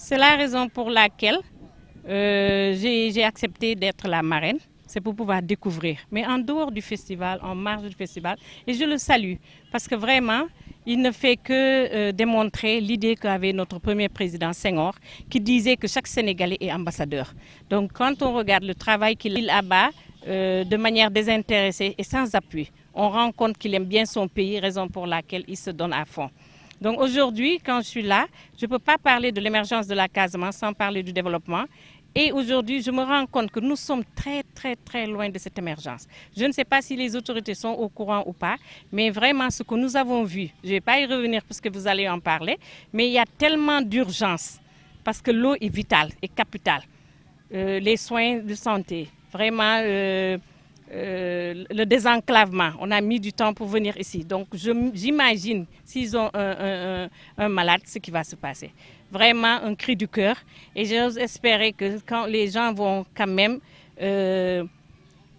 C'est la raison pour laquelle j'ai accepté d'être la marraine. C'est pour pouvoir découvrir. Mais en dehors du festival, en marge du festival, et je le salue parce que vraiment, il ne fait que démontrer l'idée qu'avait notre premier président Senghor, qui disait que chaque Sénégalais est ambassadeur. Donc quand on regarde le travail qu'il abat de manière désintéressée et sans appui, on rend compte qu'il aime bien son pays, raison pour laquelle il se donne à fond. Donc aujourd'hui, quand je suis là, je ne peux pas parler de l'émergence de la Casamance sans parler du développement. Et aujourd'hui, je me rends compte que nous sommes très loin de cette émergence. Je ne sais pas si les autorités sont au courant ou pas, mais vraiment ce que nous avons vu, je ne vais pas y revenir parce que vous allez en parler, mais il y a tellement d'urgence parce que l'eau est vitale et capitale. Les soins de santé, vraiment le désenclavement, on a mis du temps pour venir ici. Donc j'imagine s'ils ont un malade, ce qui va se passer. Vraiment un cri du cœur et j'ose espérer que quand les gens vont quand même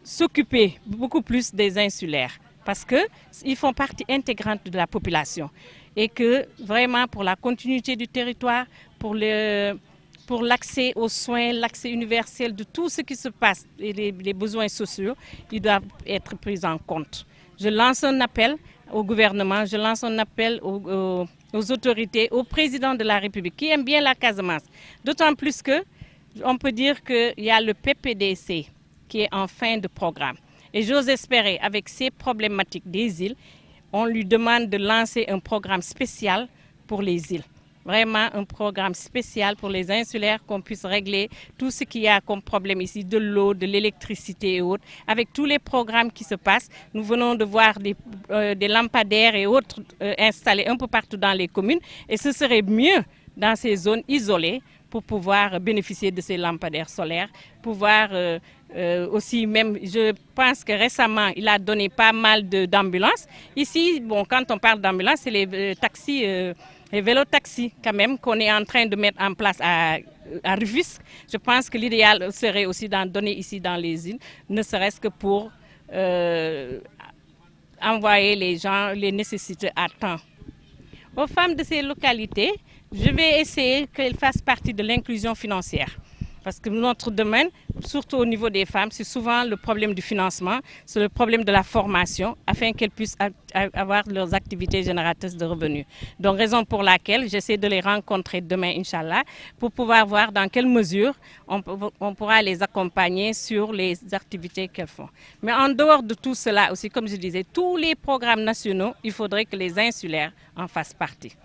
s'occuper beaucoup plus des insulaires parce qu'ils font partie intégrante de la population et que vraiment pour la continuité du territoire, pour l'accès aux soins, l'accès universel de tout ce qui se passe et les besoins sociaux, ils doivent être pris en compte. Je lance un appel au gouvernement, je lance un appel aux autorités, au président de la République qui aime bien la Casamance. D'autant plus qu'on peut dire qu'il y a le PPDC qui est en fin de programme. Et j'ose espérer, avec ces problématiques des îles, on lui demande de lancer un programme spécial pour les îles. Vraiment un programme spécial pour les insulaires, qu'on puisse régler tout ce qu'il y a comme problème ici, de l'eau, de l'électricité et autres. Avec tous les programmes qui se passent, nous venons de voir des lampadaires et autres installés un peu partout dans les communes. Et ce serait mieux dans ces zones isolées pour pouvoir bénéficier de ces lampadaires solaires, pouvoir aussi même, je pense que récemment, il a donné pas mal d'ambulances. Ici, bon, quand on parle d'ambulances, c'est les taxis, les vélos-taxis quand même qu'on est en train de mettre en place à Rufisque. Je pense que l'idéal serait aussi d'en donner ici dans les îles, ne serait-ce que pour envoyer les gens les nécessités à temps. Aux femmes de ces localités, je vais essayer qu'elles fassent partie de l'inclusion financière. Parce que notre domaine, surtout au niveau des femmes, c'est souvent le problème du financement, c'est le problème de la formation, afin qu'elles puissent avoir leurs activités génératrices de revenus. Donc, raison pour laquelle j'essaie de les rencontrer demain, Inch'Allah, pour pouvoir voir dans quelle mesure on pourra les accompagner sur les activités qu'elles font. Mais en dehors de tout cela aussi, comme je disais, tous les programmes nationaux, il faudrait que les insulaires en fassent partie.